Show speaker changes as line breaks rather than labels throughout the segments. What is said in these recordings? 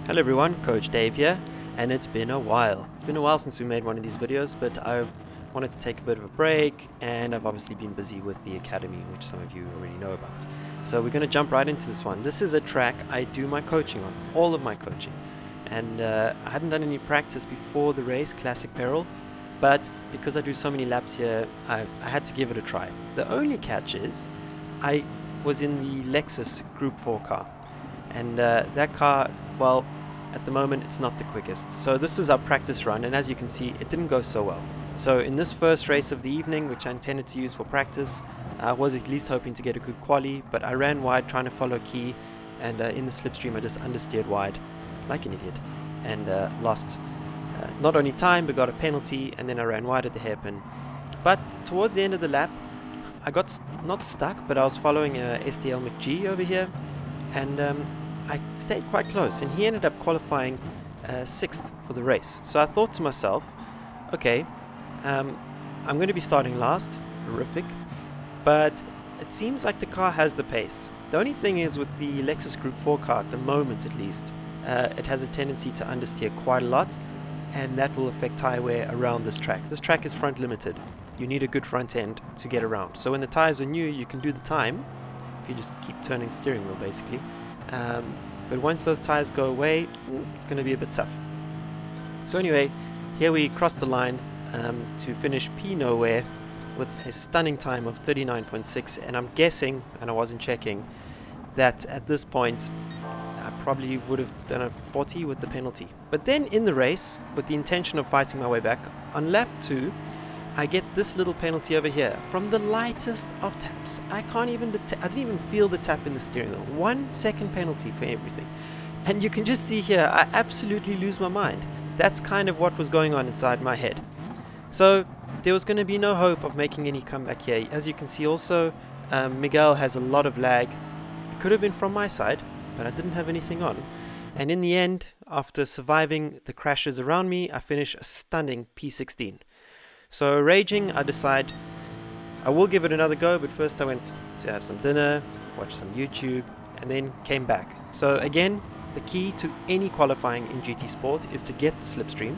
Hello everyone, Coach Dave here, and it's been a while. It's been a while since we made one of these videos, but I wanted to take a bit of a break, and I've obviously been busy with the academy, which some of you already know about. So we're going to jump right into this one. This is a track I do my coaching on, all of my coaching. And I hadn't done any practice before the race, Classic Peril, but because I do so many laps here, I had to give it a try. The only catch is, I was in the Lexus Group 4 car, and that car, well, at the moment it's not the quickest. So this was our practice run, and as you can see, it didn't go so well. So in this first race of the evening, which I intended to use for practice, I was at least hoping to get a good quali, but I ran wide trying to follow key, and in the slipstream I just understeered wide like an idiot and lost not only time but got a penalty, and then I ran wide at the hairpin. But towards the end of the lap I got not stuck, but I was following SDL McG over here, and I stayed quite close, and he ended up qualifying 6th for the race. So I thought to myself, okay, I'm going to be starting last, horrific, but it seems like the car has the pace. The only thing is with the Lexus Group 4 car, at the moment at least, it has a tendency to understeer quite a lot, and that will affect tyre wear around this track. This track is front limited. You need a good front end to get around. So when the tyres are new, you can do the time if you just keep turning the steering wheel basically. But once those tyres go away, it's going to be a bit tough. So anyway, here we cross the line to finish P nowhere with a stunning time of 39.6, and I'm guessing, and I wasn't checking, that at this point I probably would have done a 40 with the penalty. But then in the race, with the intention of fighting my way back, on lap 2 I get this little penalty over here from the lightest of taps. I didn't even feel the tap in the steering wheel. 1 second penalty for everything. And you can just see here, I absolutely lose my mind. That's kind of what was going on inside my head. So there was going to be no hope of making any comeback here. As you can see also, Miguel has a lot of lag. It could have been from my side, but I didn't have anything on. And in the end, after surviving the crashes around me, I finish a stunning P16. So raging, I decide I will give it another go, but first I went to have some dinner, watch some YouTube, and then came back. So again, the key to any qualifying in GT Sport is to get the slipstream,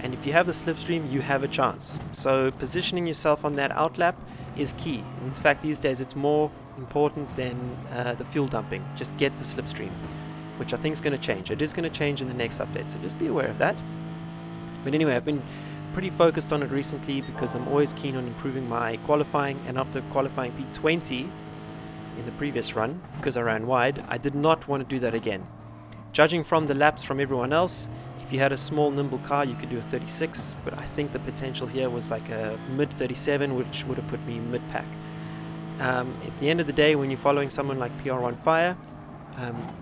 and if you have the slipstream, you have a chance. So positioning yourself on that outlap is key. In fact, these days it's more important than the fuel dumping. Just get the slipstream, which I think is going to change. It is going to change in the next update, so just be aware of that. But anyway, I've been pretty focused on it recently because I'm always keen on improving my qualifying, and after qualifying P20 in the previous run, because I ran wide, I did not want to do that again. Judging from the laps from everyone else, if you had a small nimble car you could do a 36, but I think the potential here was like a mid 37, which would have put me mid-pack. At the end of the day, when you're following someone like PR1 Fire,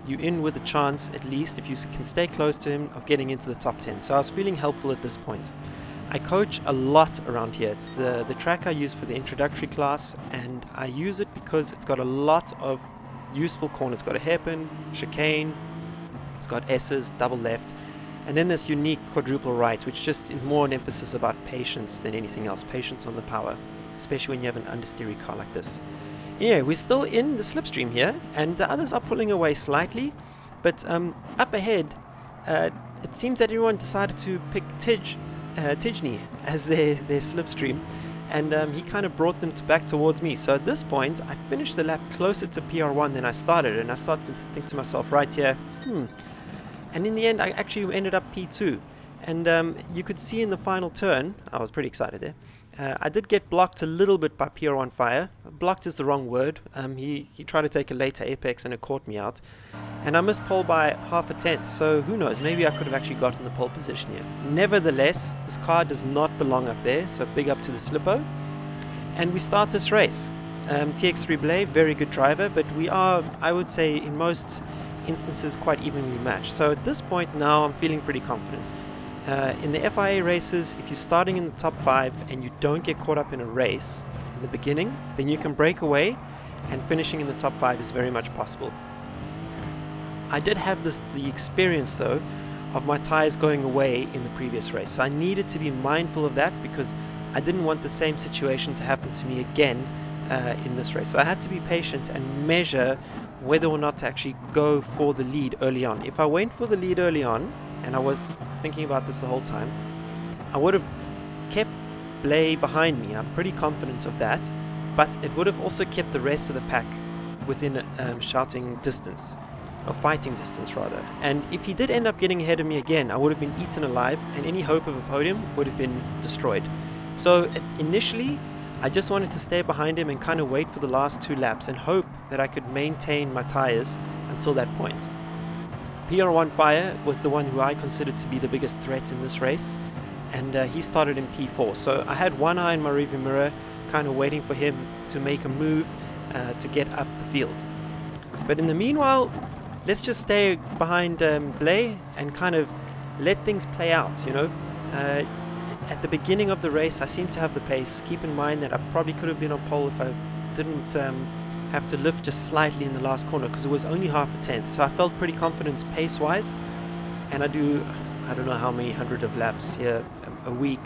you're in with a chance, at least if you can stay close to him, of getting into the top 10. So I was feeling helpful at this point. I coach a lot around here. It's the track I use for the introductory class, and I use it because it's got a lot of useful corners. It's got a hairpin, chicane, it's got S's, double left, and then this unique quadruple right, which just is more an emphasis about patience than anything else. Patience on the power, especially when you have an understeery car like this. Anyway, we're still in the slipstream here, and the others are pulling away slightly, but up ahead, it seems that everyone decided to pick Tijni as their slipstream, and he kind of brought them back towards me. So at this point I finished the lap closer to PR1 than I started, and I started to think to myself right here, and in the end I actually ended up P2, and you could see in the final turn, I was pretty excited there, I did get blocked a little bit by PR1 Fire. Blocked is the wrong word. He tried to take a later apex and it caught me out, and I missed pole by half a tenth, so who knows, maybe I could have actually gotten the pole position here. Nevertheless, this car does not belong up there, so big up to the Slippo, and we start this race. TX3 Blay, very good driver, but we are, I would say, in most instances quite evenly matched. So at this point now I'm feeling pretty confident. In the FIA races, if you're starting in the top 5 and you don't get caught up in a race in the beginning, then you can break away, and finishing in the top 5 is very much possible. I did have the experience though of my tires going away in the previous race, so I needed to be mindful of that because I didn't want the same situation to happen to me again in this race. So I had to be patient and measure whether or not to actually go for the lead early on. If I went for the lead early on, and I was thinking about this the whole time, I would have kept Blay behind me. I'm pretty confident of that, but it would have also kept the rest of the pack within shouting distance, or fighting distance rather. And if he did end up getting ahead of me again, I would have been eaten alive, and any hope of a podium would have been destroyed. So initially, I just wanted to stay behind him and kind of wait for the last 2 laps and hope that I could maintain my tires until that point. PR1 Fire was the one who I considered to be the biggest threat in this race, and he started in P4. So I had one eye in my rearview mirror, kind of waiting for him to make a move to get up the field. But in the meanwhile, let's just stay behind Blay and kind of let things play out, you know. At the beginning of the race, I seemed to have the pace. Keep in mind that I probably could have been on pole if I didn't have to lift just slightly in the last corner, because it was only half a tenth. So I felt pretty confident pace-wise, and I don't know how many hundred of laps here a week.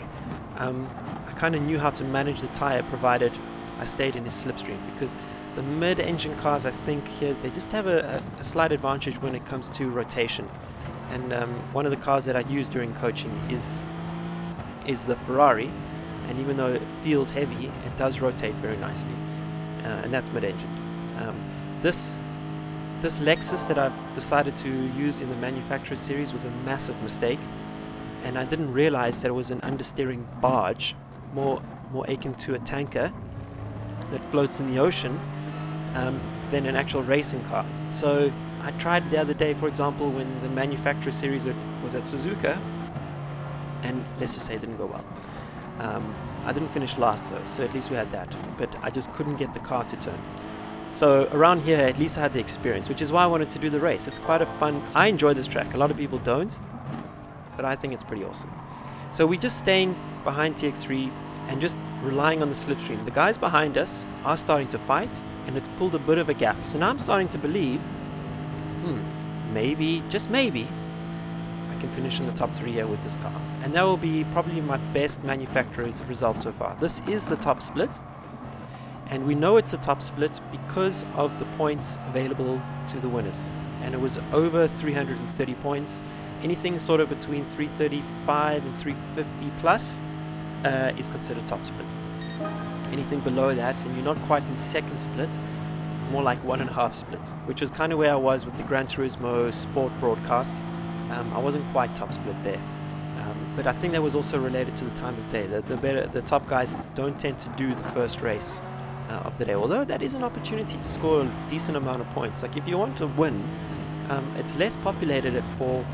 I kind of knew how to manage the tire provided I stayed in his slipstream, because the mid-engine cars, I think here, they just have a slight advantage when it comes to rotation. And one of the cars that I use during coaching is the Ferrari, and even though it feels heavy, it does rotate very nicely, and that's mid-engine. This Lexus that I've decided to use in the Manufacturers series was a massive mistake, and I didn't realize that it was an understeering barge, more akin to a tanker that floats in the ocean than an actual racing car. So I tried the other day, for example, when the Manufacturers series was at Suzuka, and let's just say it didn't go well. I didn't finish last though, so at least we had that, but I just couldn't get the car to turn. So around here, at least I had the experience, which is why I wanted to do the race. It's quite a fun, I enjoy this track. A lot of people don't, but I think it's pretty awesome. So we're just staying behind TX3 and just relying on the slipstream. The guys behind us are starting to fight, and it's pulled a bit of a gap. So now I'm starting to believe, maybe, just maybe, I can finish in the top 3 here with this car. And that will be probably my best manufacturer's result so far. This is the top split, and we know it's the top split because of the points available to the winners. And it was over 330 points. Anything sort of between 335 and 350 plus is considered top split. Anything below that, and you're not quite in second split, it's more like 1.5 split, which was kind of where I was with the Gran Turismo Sport broadcast. I wasn't quite top split there, but I think that was also related to the time of day. The top guys don't tend to do the first race of the day, although that is an opportunity to score a decent amount of points. Like if you want to win, it's less populated at 4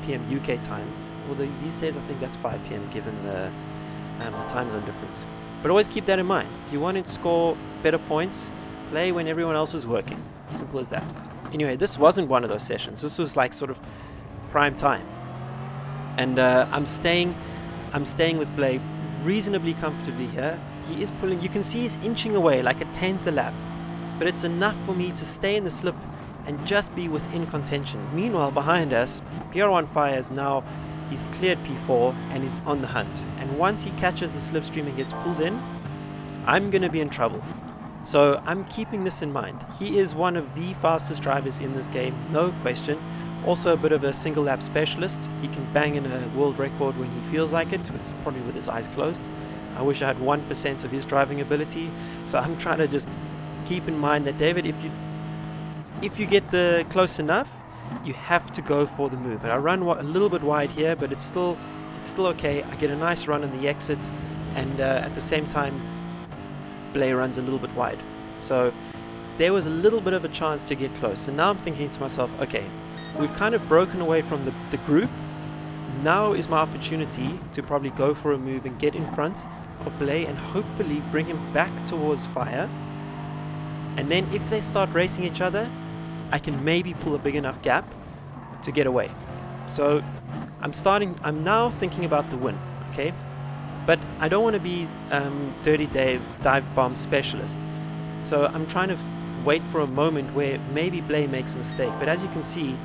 p.m. UK time, although these days I think that's 5 p.m. given the time zone difference. But always keep that in mind. If you want to score better points, play when everyone else is working. Simple as that. Anyway, this wasn't one of those sessions. This was like sort of prime time, and I'm staying with Blay reasonably comfortably here. He is pulling. You can see he's inching away like a tenth a lap, but it's enough for me to stay in the slip and just be within contention. Meanwhile, behind us, PR1 Fire is now, he's cleared P4 and he's on the hunt. And once he catches the slipstream and gets pulled in, I'm going to be in trouble. So I'm keeping this in mind. He is one of the fastest drivers in this game, no question. Also a bit of a single lap specialist. He can bang in a world record when he feels like it, probably with his eyes closed. I wish I had 1% of his driving ability. So I'm trying to just keep in mind that, David, if you get the close enough, you have to go for the move. And I run a little bit wide here, but it's still okay. I get a nice run on the exit, and at the same time, Blay runs a little bit wide. So there was a little bit of a chance to get close. And now I'm thinking to myself, okay, we've kind of broken away from the group. Now is my opportunity to probably go for a move and get in front of Blay and hopefully bring him back towards Fire. And then if they start racing each other, I can maybe pull a big enough gap to get away. So I'm now thinking about the win, okay? But I don't want to be Dirty Dave dive bomb specialist. So I'm trying to wait for a moment where maybe Blay makes a mistake. But as you can see,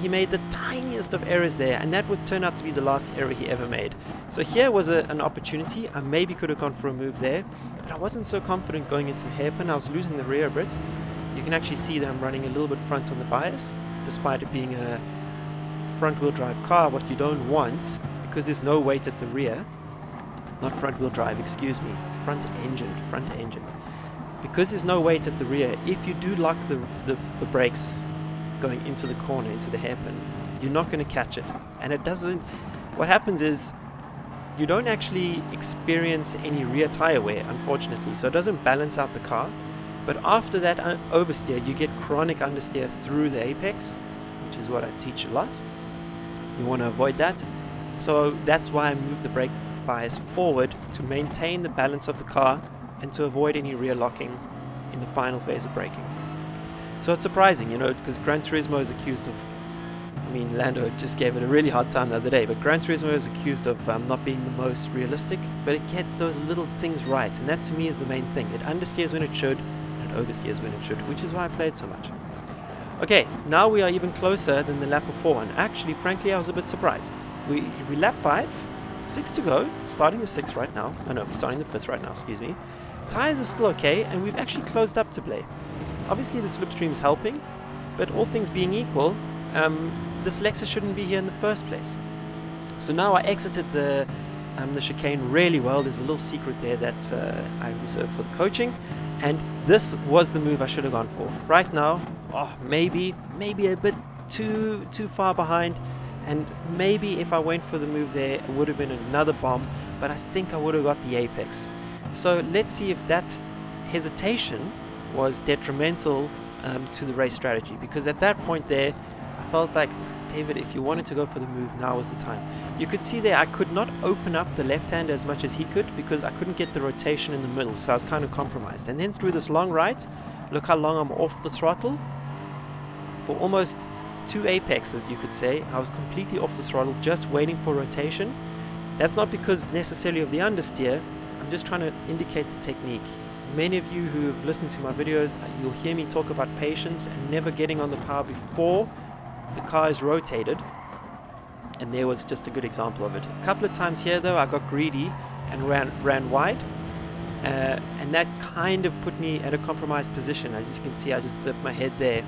he made the tiniest of errors there, and that would turn out to be the last error he ever made. So here was an opportunity. I maybe could have gone for a move there, but I wasn't so confident going into the hairpin. I was losing the rear a bit. you can actually see that I'm running a little bit front on the bias, despite it being a front-wheel drive car. What you don't want, because there's no weight at the rear, not front-wheel drive, excuse me, front engine, because there's no weight at the rear, if you do lock the brakes going into the corner, into the hairpin, you're not going to catch it. And it doesn't, what happens is you don't actually experience any rear tire wear, unfortunately, so it doesn't balance out the car. But after that oversteer, you get chronic understeer through the apex, which is what I teach a lot. You want to avoid that. So that's why I move the brake bias forward, to maintain the balance of the car and to avoid any rear locking in the final phase of braking. So it's surprising, you know, because Gran Turismo is accused of, I mean, Lando just gave it a really hard time the other day, but Gran Turismo is accused of not being the most realistic, but it gets those little things right, and that to me is the main thing. It understeers when it should, and it oversteers when it should, which is why I played so much. Okay, now we are even closer than the lap before, and actually, frankly, I was a bit surprised. We lap 5, 6 to go, starting the 6th right now. Oh no, we're starting the 5th right now, excuse me. Tires are still okay, and we've actually closed up to play. Obviously the slipstream is helping, but all things being equal, this Lexus shouldn't be here in the first place. So now I exited the chicane really well. There's a little secret there that I reserved for the coaching, and this was the move I should have gone for. Right now, maybe a bit too far behind, and maybe if I went for the move there, it would have been another bomb, but I think I would have got the apex. So let's see if that hesitation was detrimental to the race strategy, because at that point there, I felt like, David, if you wanted to go for the move, now was the time. You could see there I could not open up the left hand as much as he could, because I couldn't get the rotation in the middle, so I was kind of compromised. And then through this long right, look how long I'm off the throttle. For almost 2 apexes, you could say, I was completely off the throttle, just waiting for rotation. That's not because necessarily of the understeer, I'm just trying to indicate the technique. Many of you who have listened to my videos, you'll hear me talk about patience and never getting on the power before the car is rotated, and there was just a good example of it. A couple of times here though, I got greedy and ran wide, and that kind of put me at a compromised position. As you can see, I just dipped my head there,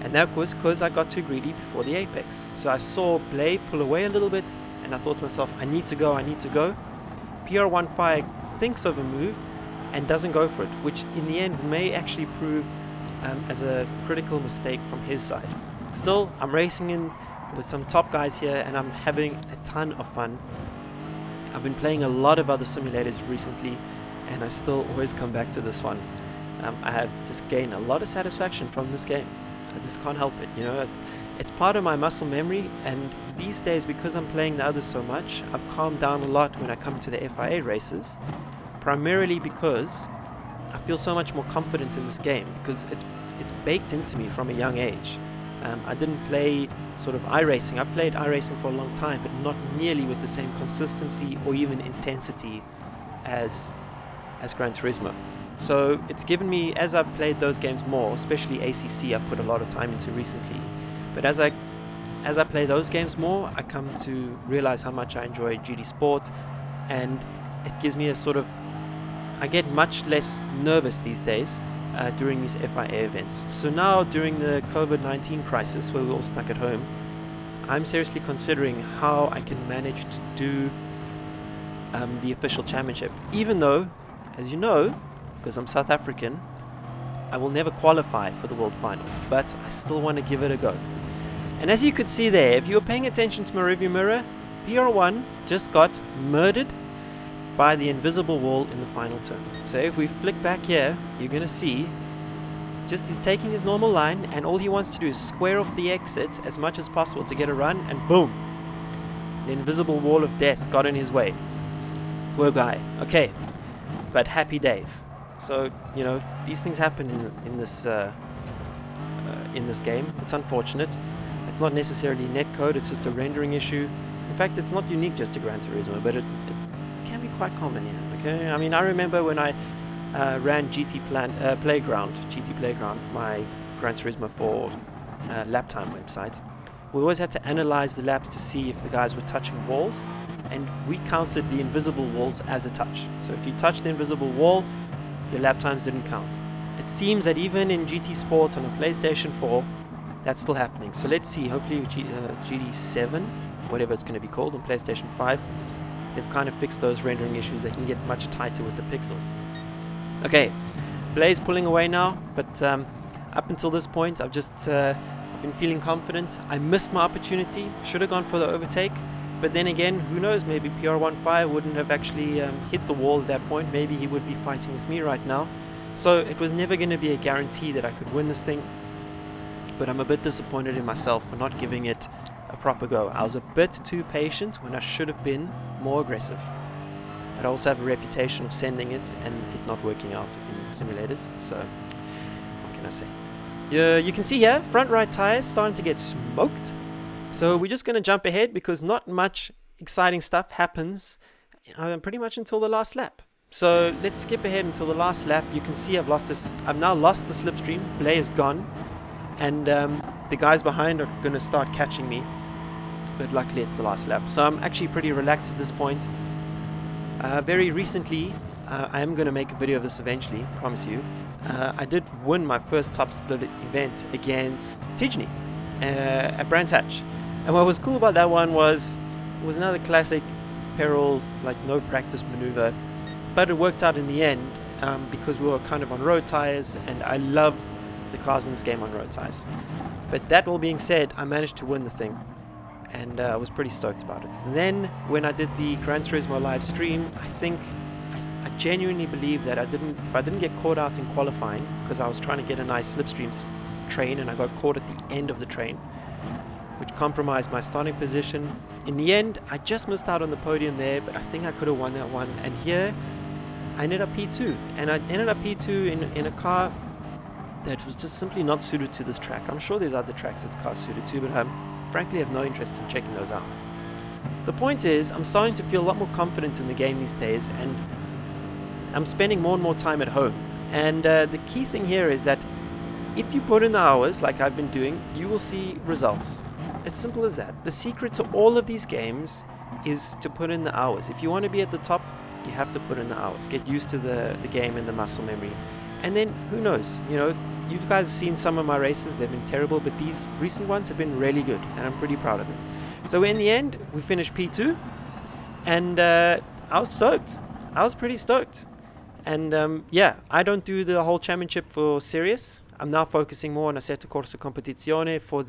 and that was because I got too greedy before the apex. So I saw Blay pull away a little bit, and I thought to myself, I need to go. PR1 Fire thinks of a move and doesn't go for it, which in the end may actually prove as a critical mistake from his side. Still, I'm racing in with some top guys here, and I'm having a ton of fun. I've been playing a lot of other simulators recently, and I still always come back to this one. I have just gained a lot of satisfaction from this game. I just can't help it, you know. It's part of my muscle memory, and these days, because I'm playing the others so much, I've calmed down a lot when I come to the FIA races, primarily because I feel so much more confident in this game, because it's baked into me from a young age. I didn't play sort of iRacing. I've played iRacing for a long time, but not nearly with the same consistency or even intensity as Gran Turismo. So it's given me, as I've played those games more, especially ACC, I've put a lot of time into recently. But as I play those games more, I come to realize how much I enjoy GT Sport, and it gives me a sort of, I get much less nervous these days during these FIA events. So now, during the COVID-19 crisis, where we're all stuck at home, I'm seriously considering how I can manage to do the official championship. Even though, as you know, because I'm South African, I will never qualify for the World Finals, but I still want to give it a go. And as you could see there, if you were paying attention to my review mirror, PR1 just got murdered by the invisible wall in the final turn. So if we flick back here, you're going to see just he's taking his normal line, and all he wants to do is square off the exit as much as possible to get a run, and boom, the invisible wall of death got in his way. Poor guy. Okay, but happy Dave. So, you know, these things happen in this game. It's unfortunate. It's not necessarily netcode, it's just a rendering issue. In fact, it's not unique just to Gran Turismo, but it can be quite common here, okay? I mean, I remember when I ran GT Playground, my Gran Turismo 4 lap time website, we always had to analyze the laps to see if the guys were touching walls, and we counted the invisible walls as a touch. So if you touch the invisible wall, your lap times didn't count. it seems that even in GT Sport on a PlayStation 4, that's still happening. So let's see, hopefully with GT7, whatever it's going to be called, on PlayStation 5, they've kind of fixed those rendering issues. They can get much tighter with the pixels. Okay, Blaze pulling away now, but up until this point, I've just been feeling confident. I missed my opportunity, should have gone for the overtake, but then again, who knows, maybe PR15 wouldn't have actually hit the wall at that point. Maybe he would be fighting with me right now. So it was never going to be a guarantee that I could win this thing, but I'm a bit disappointed in myself for not giving it a proper go. I was a bit too patient when I should have been more aggressive. But I also have a reputation of sending it and it not working out in simulators, so what can I say? You can see here, front right tire starting to get smoked. So we're just going to jump ahead because not much exciting stuff happens pretty much until the last lap. So let's skip ahead until the last lap. You can see I've now lost the slipstream. Blay is gone, and the guys behind are going to start catching me. But luckily it's the last lap, so I'm actually pretty relaxed at this point. Very recently, I am going to make a video of this eventually, promise you. I did win my first top split event against Tijni at Brands Hatch, and what was cool about that one was it was another classic peril, like no practice maneuver, but it worked out in the end because we were kind of on road tires, and I love the cars in this game on road tires. But that all being said, I managed to win the thing, and I was pretty stoked about it. And then when I did the Gran Turismo live stream, I genuinely believe that if I didn't get caught out in qualifying, because I was trying to get a nice slipstream train and I got caught at the end of the train, which compromised my starting position. In the end, I just missed out on the podium there, but I think I could have won that one. And here, I ended up P2, and I ended up P2 in a car that was just simply not suited to this track. I'm sure there's other tracks this car's suited to, but I frankly have no interest in checking those out. The point is, I'm starting to feel a lot more confident in the game these days, and I'm spending more and more time at home. And the key thing here is that if you put in the hours, like I've been doing, you will see results. It's simple as that. The secret to all of these games is to put in the hours. If you want to be at the top, you have to put in the hours. Get used to the game and the muscle memory. And then, who knows, you know, you guys have seen some of my races, they've been terrible, but these recent ones have been really good, and I'm pretty proud of them. So in the end, we finished P2, and I was stoked. I was pretty stoked. And yeah, I don't do the whole championship for serious. I'm now focusing more on Assetto Corsa Competizione for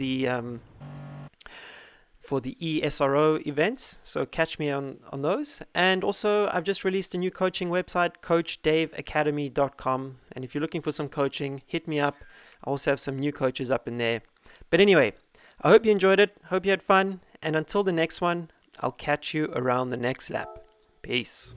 the ESRO events, so catch me on those. And also, I've just released a new coaching website, coachdaveacademy.com, and if you're looking for some coaching, hit me up. I also have some new coaches up in there. But anyway, I hope you enjoyed it, hope you had fun, and until the next one, I'll catch you around the next lap. Peace.